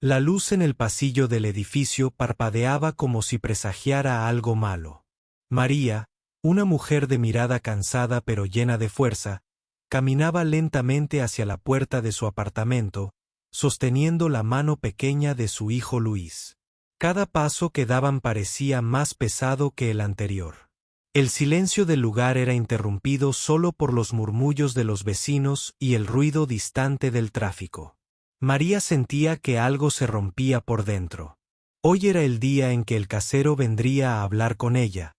La luz en el pasillo del edificio parpadeaba como si presagiara algo malo. María, una mujer de mirada cansada pero llena de fuerza, caminaba lentamente hacia la puerta de su apartamento, sosteniendo la mano pequeña de su hijo Luis. Cada paso que daban parecía más pesado que el anterior. El silencio del lugar era interrumpido solo por los murmullos de los vecinos y el ruido distante del tráfico. María sentía que algo se rompía por dentro. Hoy era el día en que el casero vendría a hablar con ella,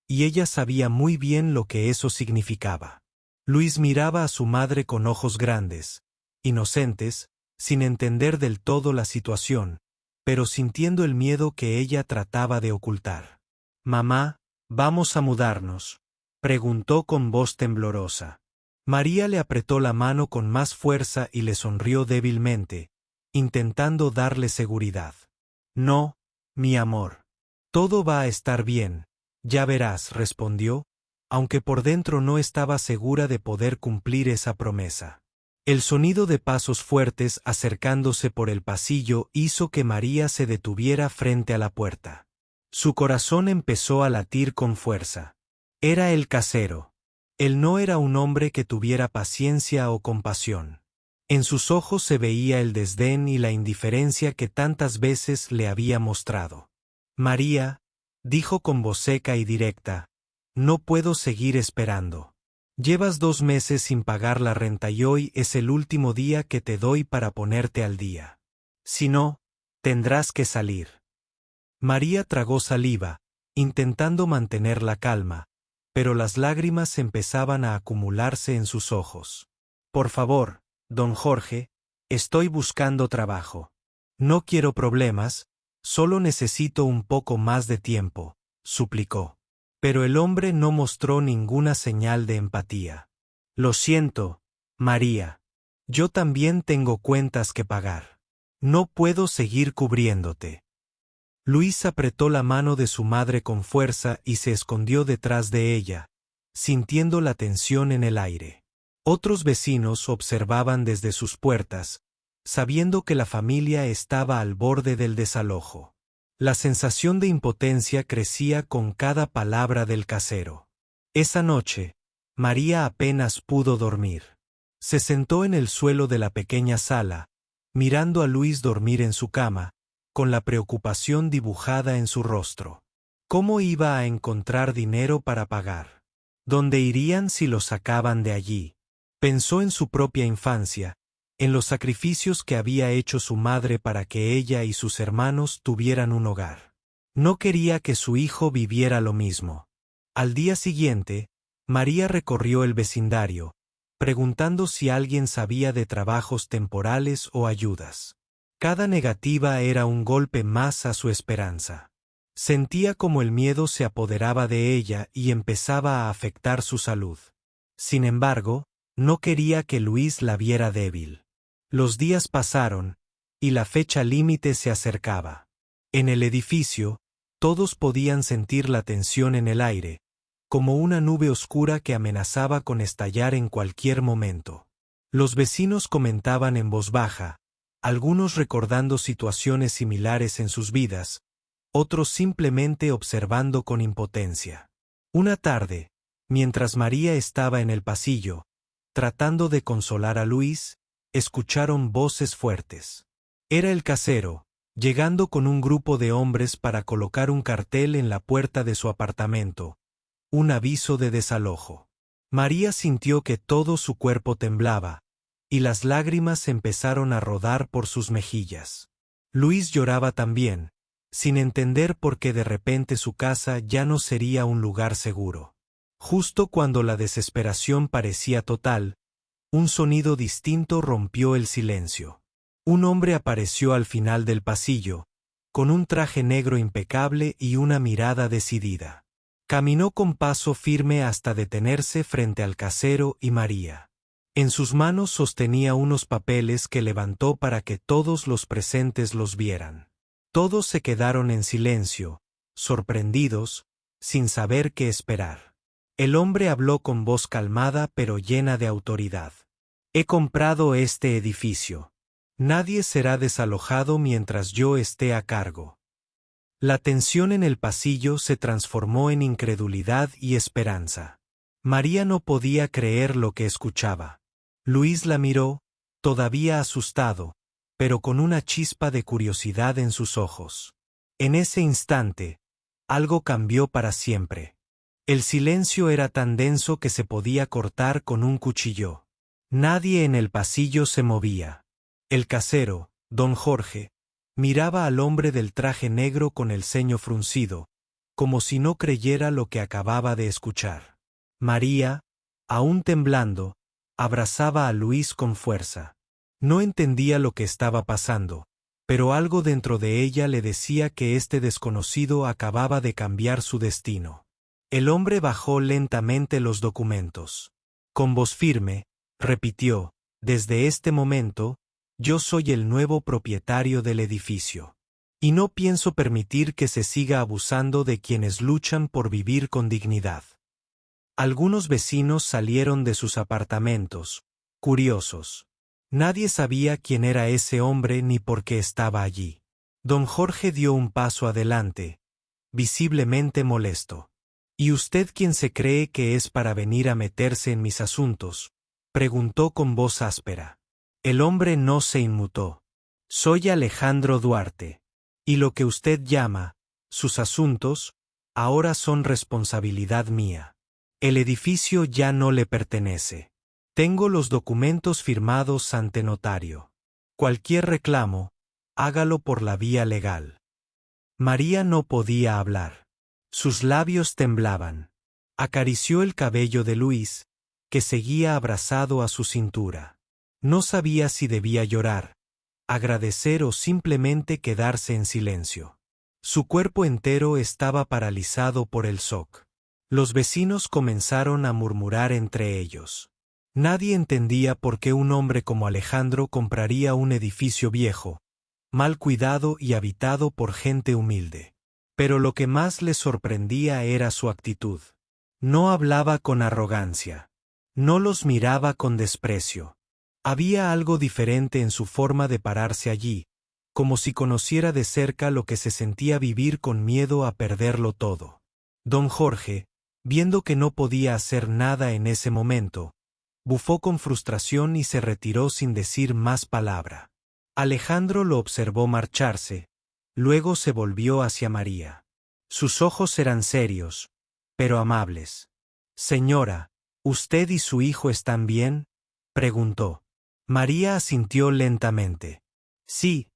y ella sabía muy bien lo que eso significaba. Luis miraba a su madre con ojos grandes, inocentes, sin entender del todo la situación, pero sintiendo el miedo que ella trataba de ocultar. «Mamá, ¿vamos a mudarnos?», preguntó con voz temblorosa. María le apretó la mano con más fuerza y le sonrió débilmente, intentando darle seguridad. «No, mi amor. Todo va a estar bien, ya verás», respondió, aunque por dentro no estaba segura de poder cumplir esa promesa. El sonido de pasos fuertes acercándose por el pasillo hizo que María se detuviera frente a la puerta. Su corazón empezó a latir con fuerza. Era el casero. Él no era un hombre que tuviera paciencia o compasión. En sus ojos se veía el desdén y la indiferencia que tantas veces le había mostrado. «María», dijo con voz seca y directa, «no puedo seguir esperando. Llevas 2 meses sin pagar la renta y hoy es el último día que te doy para ponerte al día. Si no, tendrás que salir». María tragó saliva, intentando mantener la calma, pero las lágrimas empezaban a acumularse en sus ojos. «Por favor, don Jorge, estoy buscando trabajo. No quiero problemas, solo necesito un poco más de tiempo», suplicó. Pero el hombre no mostró ninguna señal de empatía. «Lo siento, María. Yo también tengo cuentas que pagar. No puedo seguir cubriéndote». Luis apretó la mano de su madre con fuerza y se escondió detrás de ella, sintiendo la tensión en el aire. Otros vecinos observaban desde sus puertas, sabiendo que la familia estaba al borde del desalojo. La sensación de impotencia crecía con cada palabra del casero. Esa noche, María apenas pudo dormir. Se sentó en el suelo de la pequeña sala, mirando a Luis dormir en su cama, con la preocupación dibujada en su rostro. ¿Cómo iba a encontrar dinero para pagar? ¿Dónde irían si lo sacaban de allí? Pensó en su propia infancia, en los sacrificios que había hecho su madre para que ella y sus hermanos tuvieran un hogar. No quería que su hijo viviera lo mismo. Al día siguiente, María recorrió el vecindario, preguntando si alguien sabía de trabajos temporales o ayudas. Cada negativa era un golpe más a su esperanza. Sentía como el miedo se apoderaba de ella y empezaba a afectar su salud. Sin embargo, no quería que Luis la viera débil. Los días pasaron, y la fecha límite se acercaba. En el edificio, todos podían sentir la tensión en el aire, como una nube oscura que amenazaba con estallar en cualquier momento. Los vecinos comentaban en voz baja, algunos recordando situaciones similares en sus vidas, otros simplemente observando con impotencia. Una tarde, mientras María estaba en el pasillo, tratando de consolar a Luis, escucharon voces fuertes. Era el casero, llegando con un grupo de hombres para colocar un cartel en la puerta de su apartamento, un aviso de desalojo. María sintió que todo su cuerpo temblaba, y las lágrimas empezaron a rodar por sus mejillas. Luis lloraba también, sin entender por qué de repente su casa ya no sería un lugar seguro. Justo cuando la desesperación parecía total, un sonido distinto rompió el silencio. Un hombre apareció al final del pasillo, con un traje negro impecable y una mirada decidida. Caminó con paso firme hasta detenerse frente al casero y María. En sus manos sostenía unos papeles que levantó para que todos los presentes los vieran. Todos se quedaron en silencio, sorprendidos, sin saber qué esperar. El hombre habló con voz calmada pero llena de autoridad. «He comprado este edificio. Nadie será desalojado mientras yo esté a cargo. La tensión en el pasillo se transformó en incredulidad y esperanza. María no podía creer lo que escuchaba. Luis la miró, todavía asustado, pero con una chispa de curiosidad en sus ojos. En ese instante, algo cambió para siempre. El silencio era tan denso que se podía cortar con un cuchillo. Nadie en el pasillo se movía. El casero, don Jorge, miraba al hombre del traje negro con el ceño fruncido, como si no creyera lo que acababa de escuchar. María, aún temblando, abrazaba a Luis con fuerza. No entendía lo que estaba pasando, pero algo dentro de ella le decía que este desconocido acababa de cambiar su destino. El hombre bajó lentamente los documentos. Con voz firme, repitió: «Desde este momento, yo soy el nuevo propietario del edificio. Y no pienso permitir que se siga abusando de quienes luchan por vivir con dignidad». Algunos vecinos salieron de sus apartamentos, curiosos. Nadie sabía quién era ese hombre ni por qué estaba allí. Don Jorge dio un paso adelante, visiblemente molesto. «¿Y usted quién se cree que es para venir a meterse en mis asuntos?», preguntó con voz áspera. El hombre no se inmutó. «Soy Alejandro Duarte. Y lo que usted llama sus asuntos, ahora son responsabilidad mía. El edificio ya no le pertenece. Tengo los documentos firmados ante notario. Cualquier reclamo, hágalo por la vía legal». María no podía hablar. Sus labios temblaban. Acarició el cabello de Luis, que seguía abrazado a su cintura. No sabía si debía llorar, agradecer o simplemente quedarse en silencio. Su cuerpo entero estaba paralizado por el shock. Los vecinos comenzaron a murmurar entre ellos. Nadie entendía por qué un hombre como Alejandro compraría un edificio viejo, mal cuidado y habitado por gente humilde. Pero lo que más les sorprendía era su actitud. No hablaba con arrogancia. No los miraba con desprecio. Había algo diferente en su forma de pararse allí, como si conociera de cerca lo que se sentía vivir con miedo a perderlo todo. Don Jorge, viendo que no podía hacer nada en ese momento, bufó con frustración y se retiró sin decir más palabra. Alejandro lo observó marcharse, luego se volvió hacia María. Sus ojos eran serios, pero amables. «Señora, ¿usted y su hijo están bien?», preguntó. María asintió lentamente. «Sí,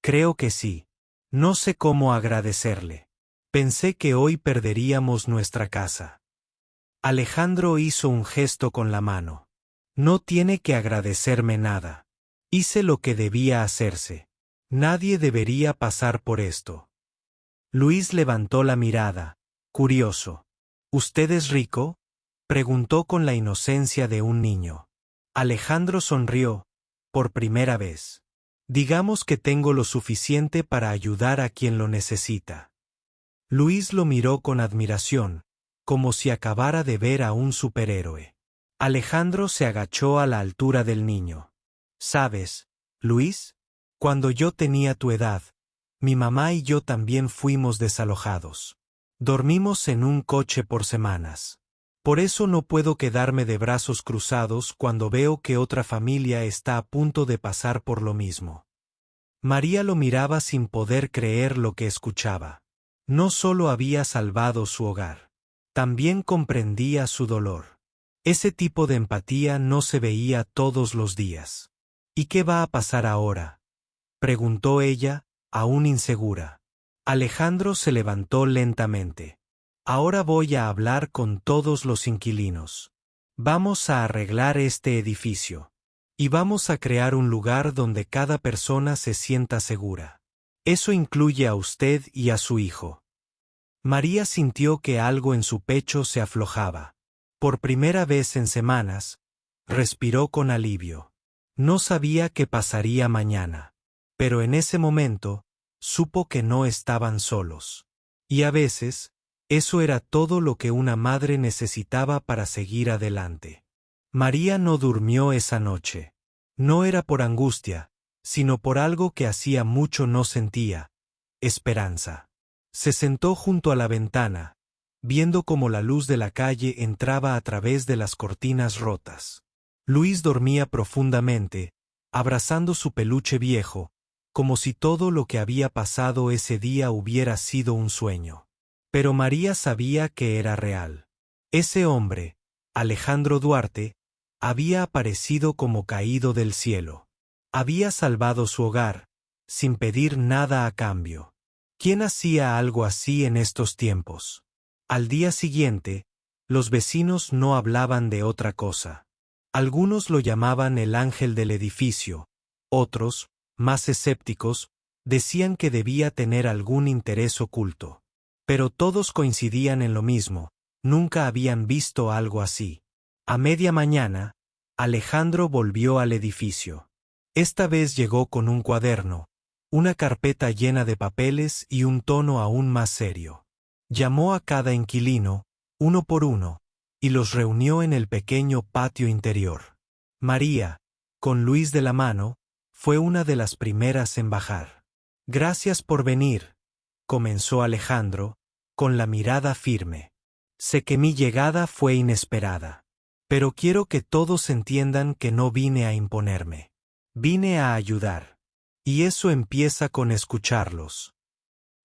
creo que sí. No sé cómo agradecerle. Pensé que hoy perderíamos nuestra casa». Alejandro hizo un gesto con la mano. «No tiene que agradecerme nada. Hice lo que debía hacerse. Nadie debería pasar por esto». Luis levantó la mirada, curioso. «¿Usted es rico?», preguntó con la inocencia de un niño. Alejandro sonrió, por primera vez. «Digamos que tengo lo suficiente para ayudar a quien lo necesita». Luis lo miró con admiración, como si acabara de ver a un superhéroe. Alejandro se agachó a la altura del niño. «¿Sabes, Luis? Cuando yo tenía tu edad, mi mamá y yo también fuimos desalojados. Dormimos en un coche por semanas. Por eso no puedo quedarme de brazos cruzados cuando veo que otra familia está a punto de pasar por lo mismo». María lo miraba sin poder creer lo que escuchaba. No solo había salvado su hogar, también comprendía su dolor. Ese tipo de empatía no se veía todos los días. «¿Y qué va a pasar ahora?», preguntó ella, aún insegura. Alejandro se levantó lentamente. «Ahora voy a hablar con todos los inquilinos. Vamos a arreglar este edificio. Y vamos a crear un lugar donde cada persona se sienta segura. Eso incluye a usted y a su hijo». María sintió que algo en su pecho se aflojaba. Por primera vez en semanas, respiró con alivio. No sabía qué pasaría mañana, pero en ese momento, supo que no estaban solos. Y a veces, eso era todo lo que una madre necesitaba para seguir adelante. María no durmió esa noche. No era por angustia, sino por algo que hacía mucho no sentía: esperanza. Se sentó junto a la ventana, viendo cómo la luz de la calle entraba a través de las cortinas rotas. Luis dormía profundamente, abrazando su peluche viejo, como si todo lo que había pasado ese día hubiera sido un sueño. Pero María sabía que era real. Ese hombre, Alejandro Duarte, había aparecido como caído del cielo. Había salvado su hogar, sin pedir nada a cambio. ¿Quién hacía algo así en estos tiempos? Al día siguiente, los vecinos no hablaban de otra cosa. Algunos lo llamaban el ángel del edificio, otros, más escépticos, decían que debía tener algún interés oculto. Pero todos coincidían en lo mismo: nunca habían visto algo así. A media mañana, Alejandro volvió al edificio. Esta vez llegó con un cuaderno, una carpeta llena de papeles y un tono aún más serio. Llamó a cada inquilino, uno por uno, y los reunió en el pequeño patio interior. María, con Luis de la mano, fue una de las primeras en bajar. «Gracias por venir», comenzó Alejandro, con la mirada firme. «Sé que mi llegada fue inesperada. Pero quiero que todos entiendan que no vine a imponerme. Vine a ayudar. Y eso empieza con escucharlos».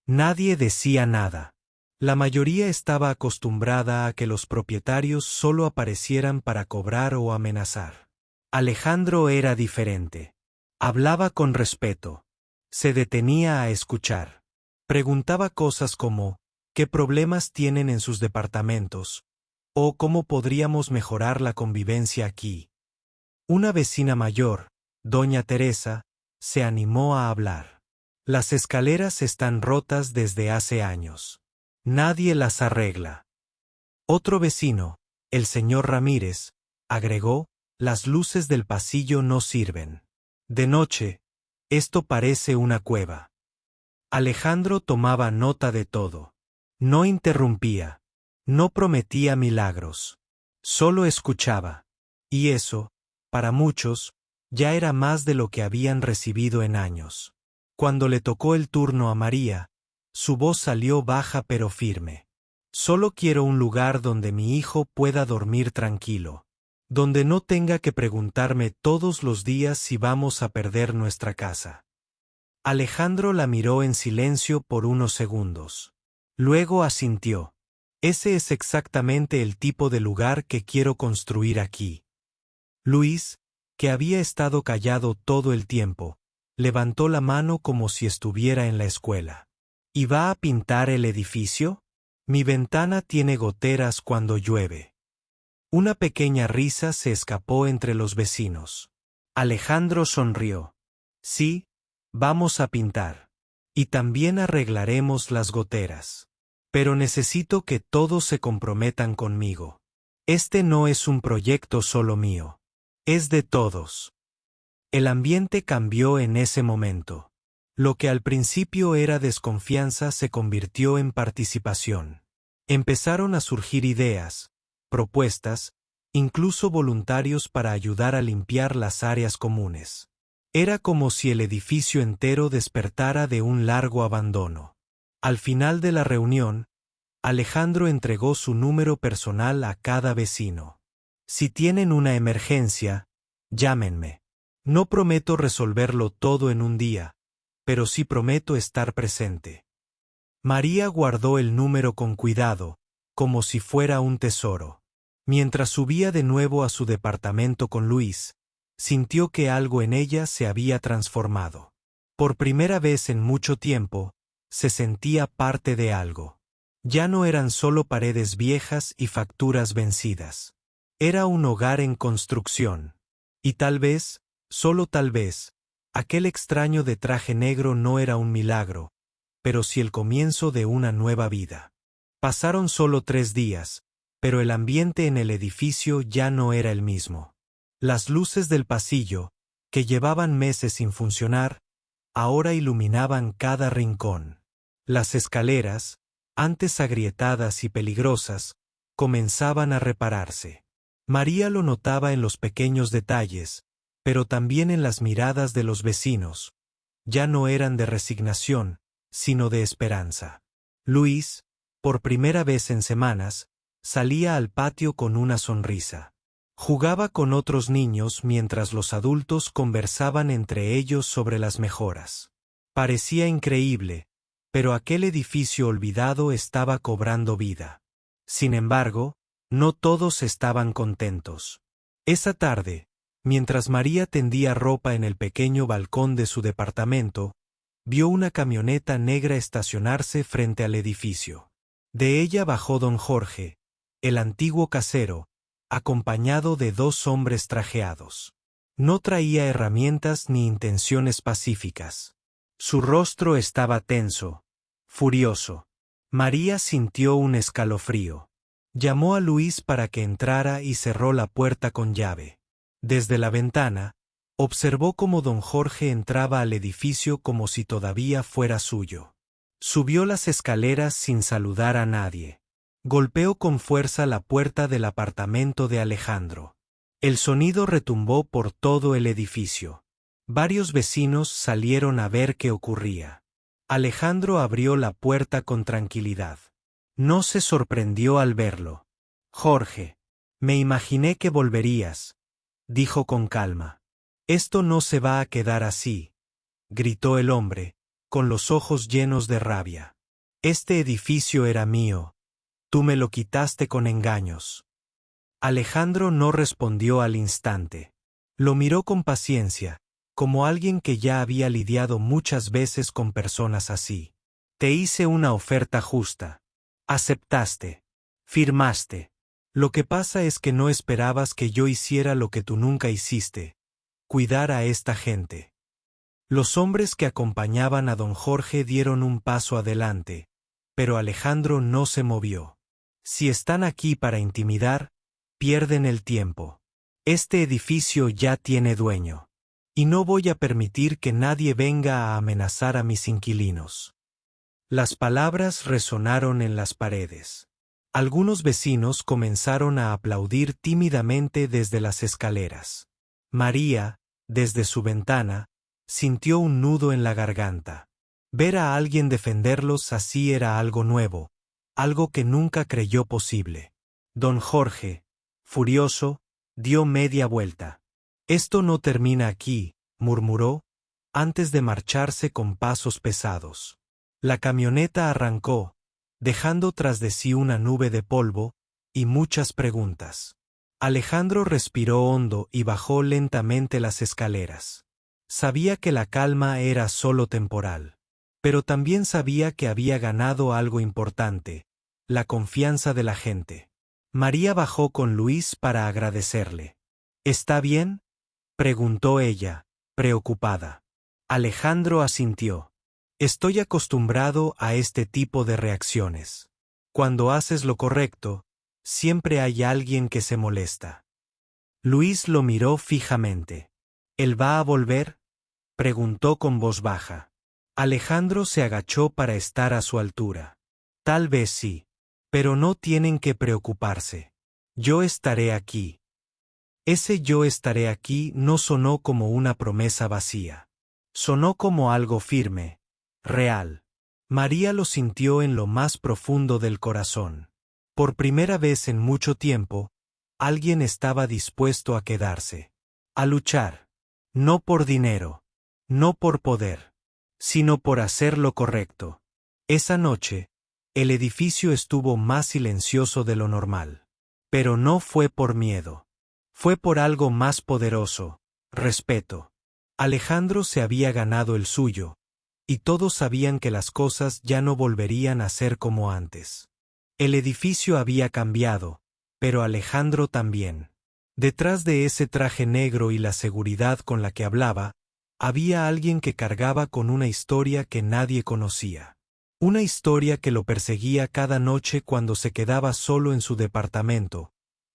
Nadie decía nada. La mayoría estaba acostumbrada a que los propietarios solo aparecieran para cobrar o amenazar. Alejandro era diferente. Hablaba con respeto. Se detenía a escuchar. Preguntaba cosas como: ¿qué problemas tienen en sus departamentos? ¿O cómo podríamos mejorar la convivencia aquí? Una vecina mayor, doña Teresa, se animó a hablar. «Las escaleras están rotas desde hace años. Nadie las arregla». Otro vecino, el señor Ramírez, agregó: «Las luces del pasillo no sirven. De noche, esto parece una cueva». Alejandro tomaba nota de todo. No interrumpía. No prometía milagros. Solo escuchaba. Y eso, para muchos, ya era más de lo que habían recibido en años. Cuando le tocó el turno a María, su voz salió baja pero firme. «Solo quiero un lugar donde mi hijo pueda dormir tranquilo. Donde no tenga que preguntarme todos los días si vamos a perder nuestra casa». Alejandro la miró en silencio por unos segundos. Luego asintió. «Ese es exactamente el tipo de lugar que quiero construir aquí». Luis, que había estado callado todo el tiempo, levantó la mano como si estuviera en la escuela. «¿Y va a pintar el edificio? Mi ventana tiene goteras cuando llueve». Una pequeña risa se escapó entre los vecinos. Alejandro sonrió. «Sí, vamos a pintar. Y también arreglaremos las goteras. Pero necesito que todos se comprometan conmigo. Este no es un proyecto solo mío. Es de todos». El ambiente cambió en ese momento. Lo que al principio era desconfianza se convirtió en participación. Empezaron a surgir ideas, propuestas, incluso voluntarios para ayudar a limpiar las áreas comunes. Era como si el edificio entero despertara de un largo abandono. Al final de la reunión, Alejandro entregó su número personal a cada vecino. «Si tienen una emergencia, llámenme. No prometo resolverlo todo en un día, pero sí prometo estar presente». María guardó el número con cuidado, como si fuera un tesoro. Mientras subía de nuevo a su departamento con Luis, sintió que algo en ella se había transformado. Por primera vez en mucho tiempo, se sentía parte de algo. Ya no eran solo paredes viejas y facturas vencidas. Era un hogar en construcción. Y tal vez, solo tal vez, aquel extraño de traje negro no era un milagro, pero sí el comienzo de una nueva vida. Pasaron solo 3 días, pero el ambiente en el edificio ya no era el mismo. Las luces del pasillo, que llevaban meses sin funcionar, ahora iluminaban cada rincón. Las escaleras, antes agrietadas y peligrosas, comenzaban a repararse. María lo notaba en los pequeños detalles, pero también en las miradas de los vecinos. Ya no eran de resignación, sino de esperanza. Luis, por primera vez en semanas, salía al patio con una sonrisa. Jugaba con otros niños mientras los adultos conversaban entre ellos sobre las mejoras. Parecía increíble, pero aquel edificio olvidado estaba cobrando vida. Sin embargo, no todos estaban contentos. Esa tarde, mientras María tendía ropa en el pequeño balcón de su departamento, vio una camioneta negra estacionarse frente al edificio. De ella bajó don Jorge, el antiguo casero, acompañado de dos hombres trajeados. No traía herramientas ni intenciones pacíficas. Su rostro estaba tenso, furioso. María sintió un escalofrío. Llamó a Luis para que entrara y cerró la puerta con llave. Desde la ventana, observó cómo don Jorge entraba al edificio como si todavía fuera suyo. Subió las escaleras sin saludar a nadie. Golpeó con fuerza la puerta del apartamento de Alejandro. El sonido retumbó por todo el edificio. Varios vecinos salieron a ver qué ocurría. Alejandro abrió la puerta con tranquilidad. No se sorprendió al verlo. Jorge, me imaginé que volverías, dijo con calma. Esto no se va a quedar así, gritó el hombre, con los ojos llenos de rabia. Este edificio era mío. Tú me lo quitaste con engaños. Alejandro no respondió al instante. Lo miró con paciencia, como alguien que ya había lidiado muchas veces con personas así. Te hice una oferta justa. Aceptaste. Firmaste. Lo que pasa es que no esperabas que yo hiciera lo que tú nunca hiciste. Cuidar a esta gente. Los hombres que acompañaban a don Jorge dieron un paso adelante, pero Alejandro no se movió. Si están aquí para intimidar, pierden el tiempo. Este edificio ya tiene dueño. Y no voy a permitir que nadie venga a amenazar a mis inquilinos. Las palabras resonaron en las paredes. Algunos vecinos comenzaron a aplaudir tímidamente desde las escaleras. María, desde su ventana, sintió un nudo en la garganta. Ver a alguien defenderlos así era algo nuevo, algo que nunca creyó posible. Don Jorge, furioso, dio media vuelta. Esto no termina aquí, murmuró, antes de marcharse con pasos pesados. La camioneta arrancó, dejando tras de sí una nube de polvo y muchas preguntas. Alejandro respiró hondo y bajó lentamente las escaleras. Sabía que la calma era solo temporal. Pero también sabía que había ganado algo importante, la confianza de la gente. María bajó con Luis para agradecerle. ¿Está bien?, preguntó ella, preocupada. Alejandro asintió. Estoy acostumbrado a este tipo de reacciones. Cuando haces lo correcto, siempre hay alguien que se molesta. Luis lo miró fijamente. ¿Él va a volver?, preguntó con voz baja. Alejandro se agachó para estar a su altura. Tal vez sí. Pero no tienen que preocuparse. Yo estaré aquí. Ese yo estaré aquí no sonó como una promesa vacía. Sonó como algo firme, real. María lo sintió en lo más profundo del corazón. Por primera vez en mucho tiempo, alguien estaba dispuesto a quedarse. A luchar. No por dinero. No por poder. Sino por hacer lo correcto. Esa noche, el edificio estuvo más silencioso de lo normal. Pero no fue por miedo. Fue por algo más poderoso, respeto. Alejandro se había ganado el suyo, y todos sabían que las cosas ya no volverían a ser como antes. El edificio había cambiado, pero Alejandro también. Detrás de ese traje negro y la seguridad con la que hablaba, había alguien que cargaba con una historia que nadie conocía. Una historia que lo perseguía cada noche cuando se quedaba solo en su departamento,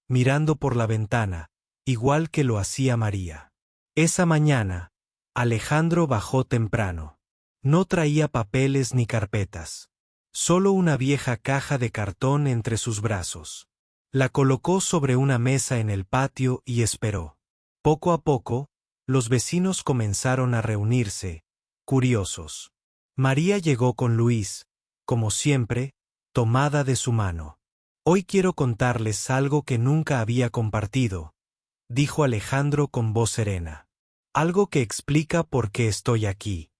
mirando por la ventana, igual que lo hacía María. Esa mañana, Alejandro bajó temprano. No traía papeles ni carpetas. Solo una vieja caja de cartón entre sus brazos. La colocó sobre una mesa en el patio y esperó. Poco a poco, Los vecinos comenzaron a reunirse, curiosos. María llegó con Luis, como siempre, tomada de su mano. Hoy quiero contarles algo que nunca había compartido, dijo Alejandro con voz serena. Algo que explica por qué estoy aquí.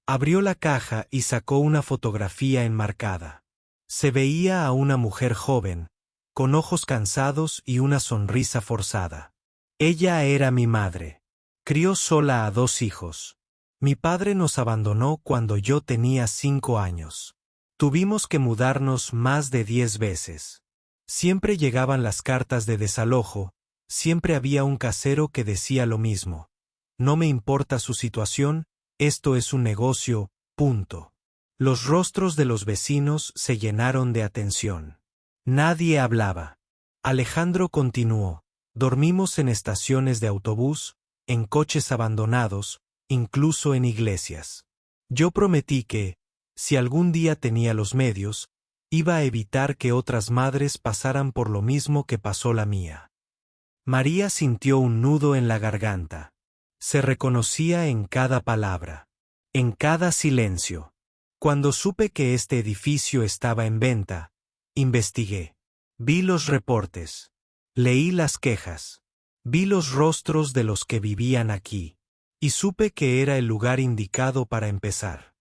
Abrió la caja y sacó una fotografía enmarcada. Se veía a una mujer joven, con ojos cansados y una sonrisa forzada. Ella era mi madre. Crió sola a 2 hijos. Mi padre nos abandonó cuando yo tenía 5 años. Tuvimos que mudarnos más de 10 veces. Siempre llegaban las cartas de desalojo, siempre había un casero que decía lo mismo. No me importa su situación, esto es un negocio, punto. Los rostros de los vecinos se llenaron de atención. Nadie hablaba. Alejandro continuó. Dormimos en estaciones de autobús, en coches abandonados, incluso en iglesias. Yo prometí que, si algún día tenía los medios, iba a evitar que otras madres pasaran por lo mismo que pasó la mía. María sintió un nudo en la garganta. Se reconocía en cada palabra, en cada silencio. Cuando supe que este edificio estaba en venta, investigué. Vi los reportes. Leí las quejas. Vi los rostros de los que vivían aquí. Y supe que era el lugar indicado para empezar.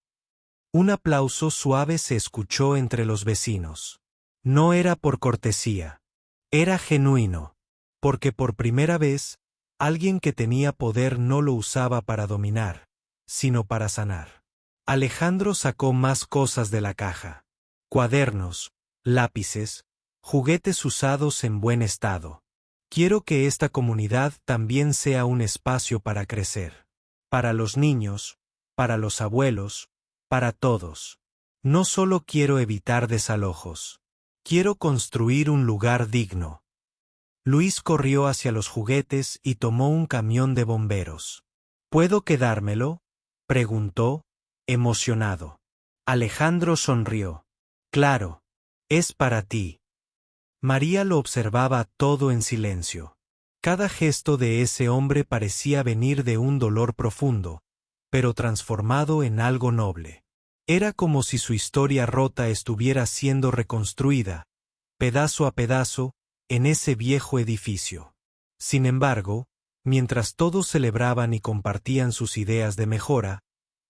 Un aplauso suave se escuchó entre los vecinos. No era por cortesía. Era genuino. Porque por primera vez, alguien que tenía poder no lo usaba para dominar, sino para sanar. Alejandro sacó más cosas de la caja. Cuadernos, lápices, juguetes usados en buen estado. Quiero que esta comunidad también sea un espacio para crecer. Para los niños, para los abuelos, para todos. No solo quiero evitar desalojos. Quiero construir un lugar digno. Luis corrió hacia los juguetes y tomó un camión de bomberos. ¿Puedo quedármelo?, preguntó, emocionado. Alejandro sonrió. Claro, es para ti. María lo observaba todo en silencio. Cada gesto de ese hombre parecía venir de un dolor profundo, pero transformado en algo noble. Era como si su historia rota estuviera siendo reconstruida, pedazo a pedazo, en ese viejo edificio. Sin embargo, mientras todos celebraban y compartían sus ideas de mejora,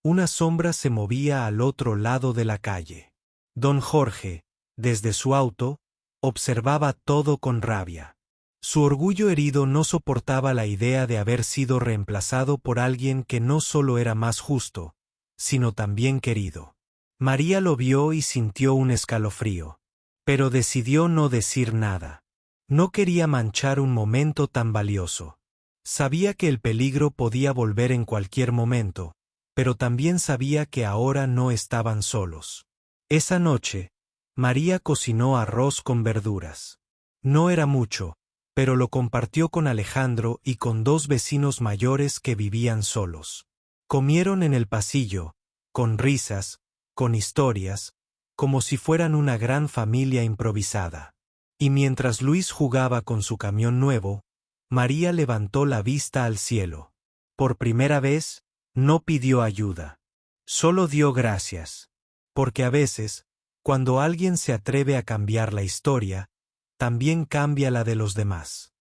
una sombra se movía al otro lado de la calle. Don Jorge, desde su auto, observaba todo con rabia. Su orgullo herido no soportaba la idea de haber sido reemplazado por alguien que no solo era más justo, sino también querido. María lo vio y sintió un escalofrío, pero decidió no decir nada. No quería manchar un momento tan valioso. Sabía que el peligro podía volver en cualquier momento, pero también sabía que ahora no estaban solos. Esa noche, María cocinó arroz con verduras. No era mucho, pero lo compartió con Alejandro y con 2 vecinos mayores que vivían solos. Comieron en el pasillo, con risas, con historias, como si fueran una gran familia improvisada. Y mientras Luis jugaba con su camión nuevo, María levantó la vista al cielo. Por primera vez, no pidió ayuda. Solo dio gracias. Porque a veces, cuando alguien se atreve a cambiar la historia, también cambia la de los demás.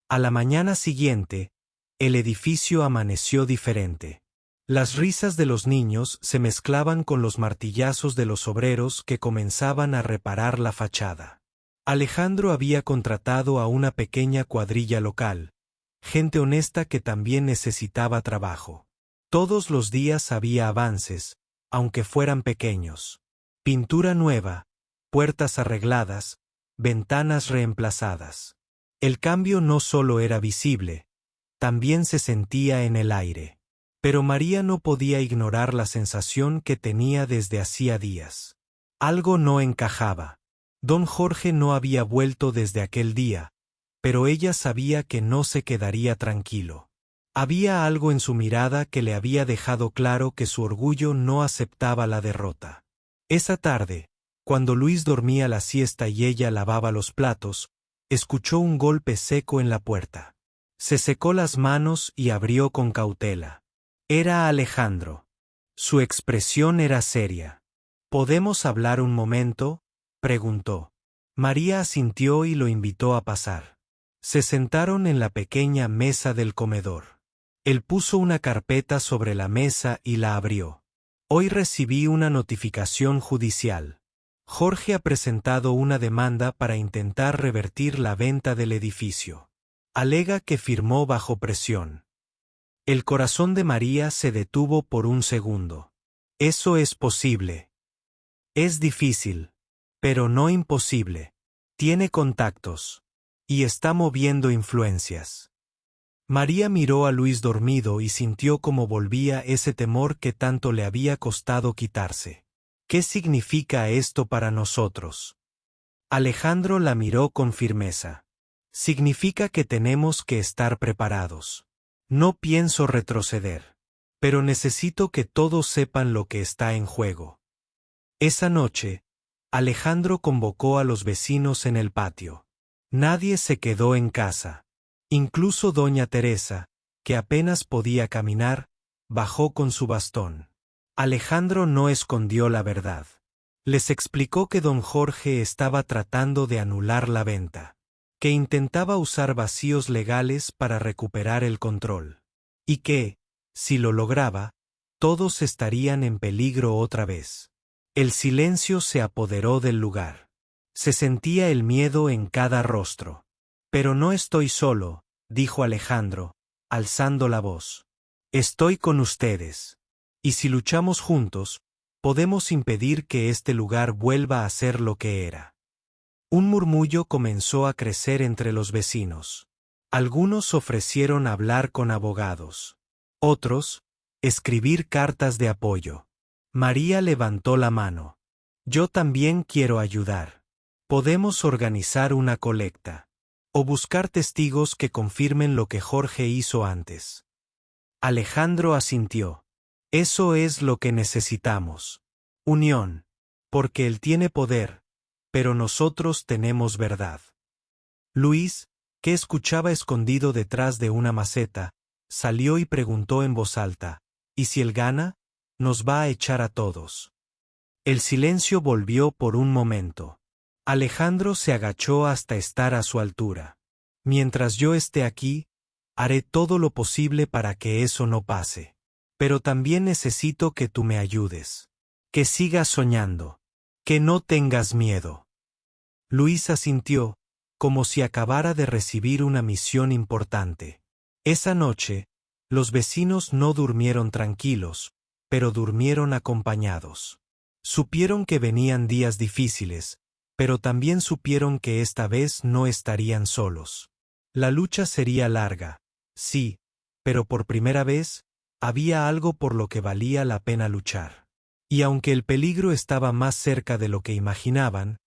A la mañana siguiente, el edificio amaneció diferente. Las risas de los niños se mezclaban con los martillazos de los obreros que comenzaban a reparar la fachada. Alejandro había contratado a una pequeña cuadrilla local, gente honesta que también necesitaba trabajo. Todos los días había avances, aunque fueran pequeños. Pintura nueva, puertas arregladas, ventanas reemplazadas. El cambio no solo era visible, también se sentía en el aire. Pero María no podía ignorar la sensación que tenía desde hacía días. Algo no encajaba. Don Jorge no había vuelto desde aquel día, pero ella sabía que no se quedaría tranquilo. Había algo en su mirada que le había dejado claro que su orgullo no aceptaba la derrota. Esa tarde, cuando Luis dormía la siesta y ella lavaba los platos, escuchó un golpe seco en la puerta. Se secó las manos y abrió con cautela. Era Alejandro. Su expresión era seria. ¿Podemos hablar un momento?, preguntó. María asintió y lo invitó a pasar. Se sentaron en la pequeña mesa del comedor. Él puso una carpeta sobre la mesa y la abrió. Hoy recibí una notificación judicial. Jorge ha presentado una demanda para intentar revertir la venta del edificio. Alega que firmó bajo presión. El corazón de María se detuvo por un segundo. Eso es posible. Es difícil, pero no imposible. Tiene contactos. Y está moviendo influencias. María miró a Luis dormido y sintió cómo volvía ese temor que tanto le había costado quitarse. ¿Qué significa esto para nosotros? Alejandro la miró con firmeza. Significa que tenemos que estar preparados. No pienso retroceder. Pero necesito que todos sepan lo que está en juego. Esa noche, Alejandro convocó a los vecinos en el patio. Nadie se quedó en casa. Incluso doña Teresa, que apenas podía caminar, bajó con su bastón. Alejandro no escondió la verdad. Les explicó que don Jorge estaba tratando de anular la venta, que intentaba usar vacíos legales para recuperar el control, y que, si lo lograba, todos estarían en peligro otra vez. El silencio se apoderó del lugar. Se sentía el miedo en cada rostro. Pero no estoy solo, dijo Alejandro, alzando la voz. Estoy con ustedes. Y si luchamos juntos, podemos impedir que este lugar vuelva a ser lo que era. Un murmullo comenzó a crecer entre los vecinos. Algunos ofrecieron hablar con abogados. Otros, escribir cartas de apoyo. María levantó la mano. Yo también quiero ayudar. Podemos organizar una colecta. O buscar testigos que confirmen lo que Jorge hizo antes. Alejandro asintió. Eso es lo que necesitamos. Unión. Porque él tiene poder, pero nosotros tenemos verdad. Luis, que escuchaba escondido detrás de una maceta, salió y preguntó en voz alta, ¿y si él gana? Nos va a echar a todos. El silencio volvió por un momento. Alejandro se agachó hasta estar a su altura. Mientras yo esté aquí, haré todo lo posible para que eso no pase. Pero también necesito que tú me ayudes. Que sigas soñando. Que no tengas miedo. Luis asintió, como si acabara de recibir una misión importante. Esa noche, los vecinos no durmieron tranquilos, pero durmieron acompañados. Supieron que venían días difíciles, pero también supieron que esta vez no estarían solos. La lucha sería larga, sí, pero por primera vez, había algo por lo que valía la pena luchar. Y aunque el peligro estaba más cerca de lo que imaginaban,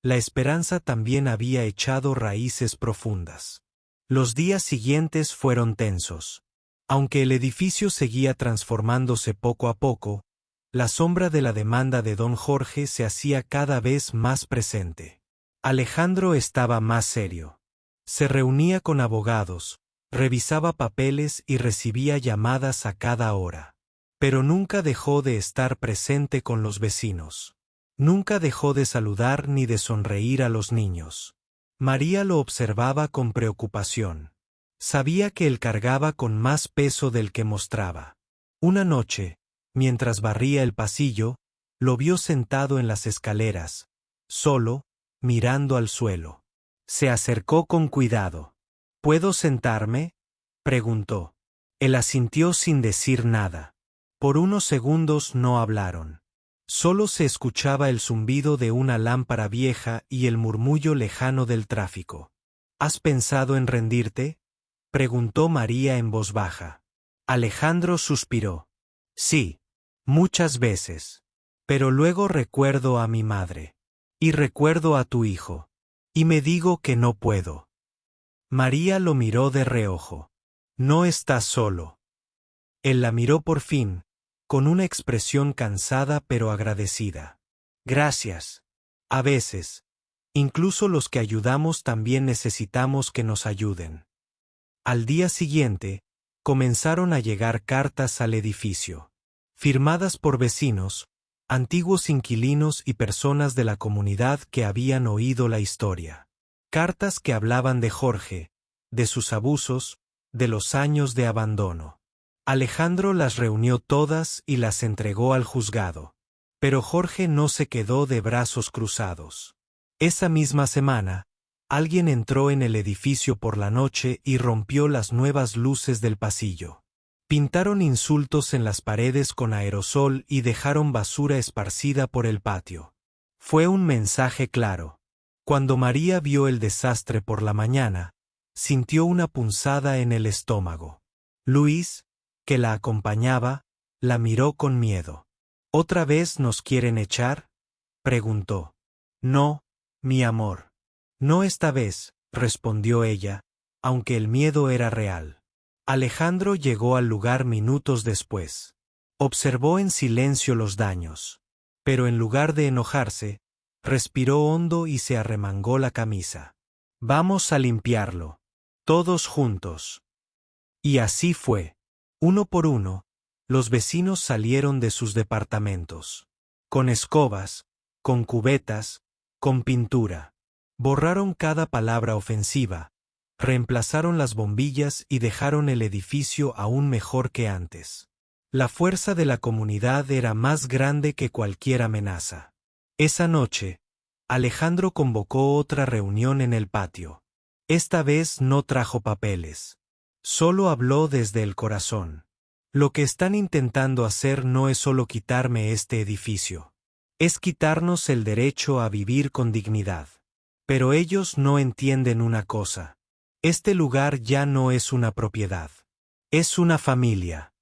la esperanza también había echado raíces profundas. Los días siguientes fueron tensos. Aunque el edificio seguía transformándose poco a poco, la sombra de la demanda de don Jorge se hacía cada vez más presente. Alejandro estaba más serio. Se reunía con abogados, revisaba papeles y recibía llamadas a cada hora. Pero nunca dejó de estar presente con los vecinos. Nunca dejó de saludar ni de sonreír a los niños. María lo observaba con preocupación. Sabía que él cargaba con más peso del que mostraba. Una noche, mientras barría el pasillo, lo vio sentado en las escaleras, solo, mirando al suelo. Se acercó con cuidado. ¿Puedo sentarme?, preguntó. Él asintió sin decir nada. Por unos segundos no hablaron. Solo se escuchaba el zumbido de una lámpara vieja y el murmullo lejano del tráfico. ¿Has pensado en rendirte?, preguntó María en voz baja. Alejandro suspiró. Sí, muchas veces. Pero luego recuerdo a mi madre. Y recuerdo a tu hijo. Y me digo que no puedo. María lo miró de reojo. No estás solo. Él la miró por fin, con una expresión cansada pero agradecida. Gracias. A veces, incluso los que ayudamos también necesitamos que nos ayuden. Al día siguiente, comenzaron a llegar cartas al edificio, firmadas por vecinos, antiguos inquilinos y personas de la comunidad que habían oído la historia. Cartas que hablaban de Jorge, de sus abusos, de los años de abandono. Alejandro las reunió todas y las entregó al juzgado. Pero Jorge no se quedó de brazos cruzados. Esa misma semana, alguien entró en el edificio por la noche y rompió las nuevas luces del pasillo. Pintaron insultos en las paredes con aerosol y dejaron basura esparcida por el patio. Fue un mensaje claro. Cuando María vio el desastre por la mañana, sintió una punzada en el estómago. Luis, que la acompañaba, la miró con miedo. ¿Otra vez nos quieren echar?, preguntó. No, mi amor. No esta vez, respondió ella, aunque el miedo era real. Alejandro llegó al lugar minutos después. Observó en silencio los daños. Pero en lugar de enojarse, respiró hondo y se arremangó la camisa. Vamos a limpiarlo. Todos juntos. Y así fue. Uno por uno, los vecinos salieron de sus departamentos. Con escobas, con cubetas, con pintura. Borraron cada palabra ofensiva, reemplazaron las bombillas y dejaron el edificio aún mejor que antes. La fuerza de la comunidad era más grande que cualquier amenaza. Esa noche, Alejandro convocó otra reunión en el patio. Esta vez no trajo papeles. Solo habló desde el corazón. Lo que están intentando hacer no es solo quitarme este edificio. Es quitarnos el derecho a vivir con dignidad. Pero ellos no entienden una cosa. Este lugar ya no es una propiedad. Es una familia.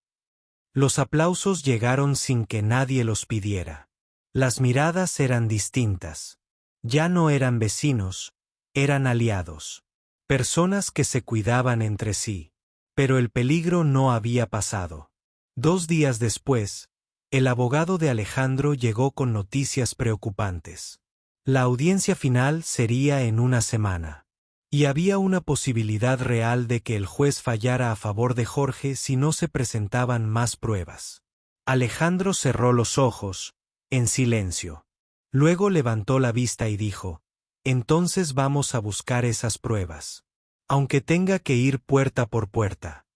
Los aplausos llegaron sin que nadie los pidiera. Las miradas eran distintas. Ya no eran vecinos, eran aliados. Personas que se cuidaban entre sí. Pero el peligro no había pasado. 2 días después, el abogado de Alejandro llegó con noticias preocupantes. La audiencia final sería en una semana. Y había una posibilidad real de que el juez fallara a favor de Jorge si no se presentaban más pruebas. Alejandro cerró los ojos, en silencio. Luego levantó la vista y dijo: entonces vamos a buscar esas pruebas. Aunque tenga que ir puerta por puerta.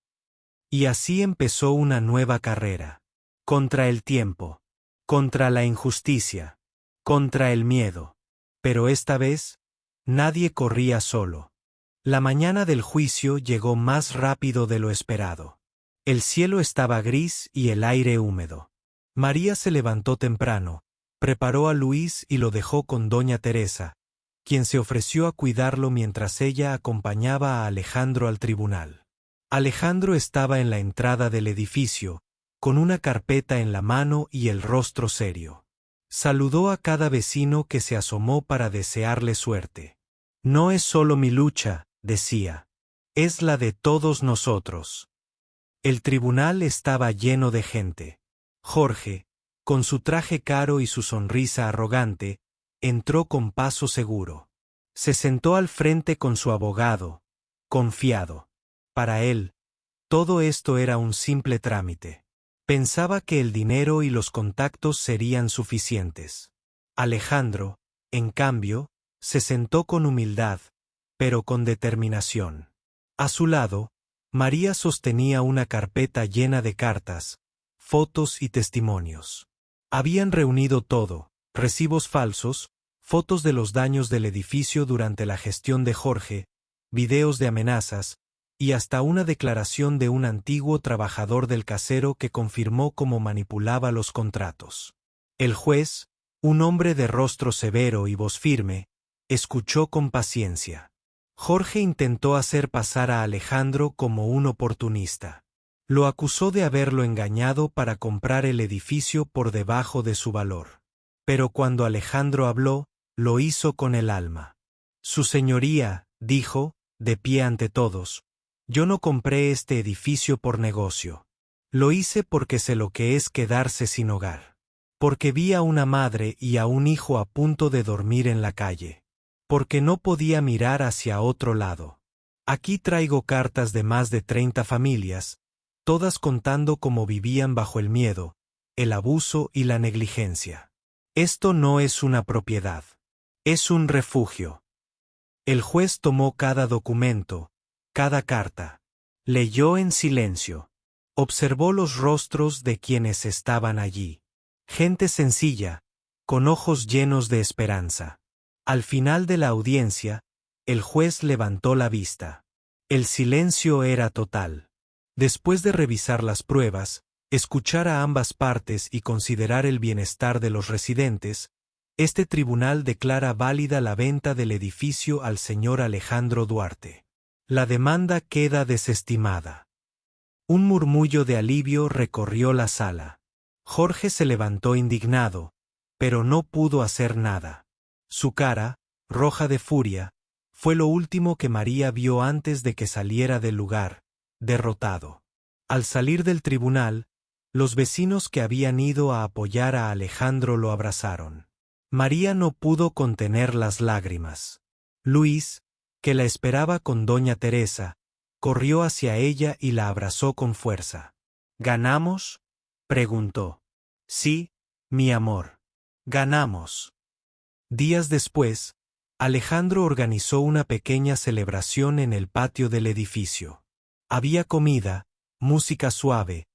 Y así empezó una nueva carrera. Contra el tiempo. Contra la injusticia. Contra el miedo. Pero esta vez, nadie corría solo. La mañana del juicio llegó más rápido de lo esperado. El cielo estaba gris y el aire húmedo. María se levantó temprano, preparó a Luis y lo dejó con doña Teresa, quien se ofreció a cuidarlo mientras ella acompañaba a Alejandro al tribunal. Alejandro estaba en la entrada del edificio, con una carpeta en la mano y el rostro serio. Saludó a cada vecino que se asomó para desearle suerte. No es solo mi lucha, decía. Es la de todos nosotros. El tribunal estaba lleno de gente. Jorge, con su traje caro y su sonrisa arrogante, entró con paso seguro. Se sentó al frente con su abogado, confiado. Para él, todo esto era un simple trámite. Pensaba que el dinero y los contactos serían suficientes. Alejandro, en cambio, se sentó con humildad, pero con determinación. A su lado, María sostenía una carpeta llena de cartas, fotos y testimonios. Habían reunido todo: recibos falsos, fotos de los daños del edificio durante la gestión de Jorge, videos de amenazas, y hasta una declaración de un antiguo trabajador del casero que confirmó cómo manipulaba los contratos. El juez, un hombre de rostro severo y voz firme, escuchó con paciencia. Jorge intentó hacer pasar a Alejandro como un oportunista. Lo acusó de haberlo engañado para comprar el edificio por debajo de su valor. Pero cuando Alejandro habló, lo hizo con el alma. Su señoría, dijo, de pie ante todos, yo no compré este edificio por negocio. Lo hice porque sé lo que es quedarse sin hogar. Porque vi a una madre y a un hijo a punto de dormir en la calle. Porque no podía mirar hacia otro lado. Aquí traigo cartas de más de 30 familias, todas contando cómo vivían bajo el miedo, el abuso y la negligencia. Esto no es una propiedad. Es un refugio. El juez tomó cada documento, cada carta. Leyó en silencio. Observó los rostros de quienes estaban allí. Gente sencilla, con ojos llenos de esperanza. Al final de la audiencia, el juez levantó la vista. El silencio era total. Después de revisar las pruebas, escuchar a ambas partes y considerar el bienestar de los residentes, este tribunal declara válida la venta del edificio al señor Alejandro Duarte. La demanda queda desestimada. Un murmullo de alivio recorrió la sala. Jorge se levantó indignado, pero no pudo hacer nada. Su cara, roja de furia, fue lo último que María vio antes de que saliera del lugar, derrotado. Al salir del tribunal, los vecinos que habían ido a apoyar a Alejandro lo abrazaron. María no pudo contener las lágrimas. Luis, que la esperaba con doña Teresa, corrió hacia ella y la abrazó con fuerza. ¿Ganamos?, preguntó. Sí, mi amor. Ganamos. Días después, Alejandro organizó una pequeña celebración en el patio del edificio. Había comida, música suave,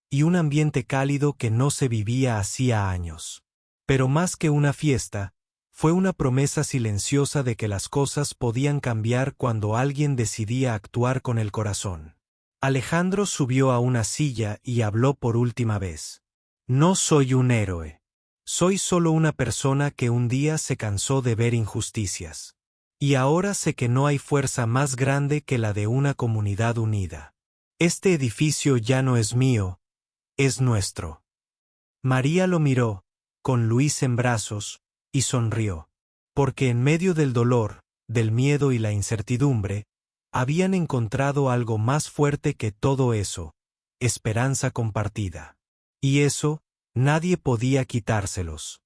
y un ambiente cálido que no se vivía hacía años. Pero más que una fiesta, fue una promesa silenciosa de que las cosas podían cambiar cuando alguien decidía actuar con el corazón. Alejandro subió a una silla y habló por última vez. No soy un héroe. Soy solo una persona que un día se cansó de ver injusticias. Y ahora sé que no hay fuerza más grande que la de una comunidad unida. Este edificio ya no es mío, es nuestro. María lo miró, con Luis en brazos, y sonrió. Porque en medio del dolor, del miedo y la incertidumbre, habían encontrado algo más fuerte que todo eso: esperanza compartida. Y eso, nadie podía quitárselos.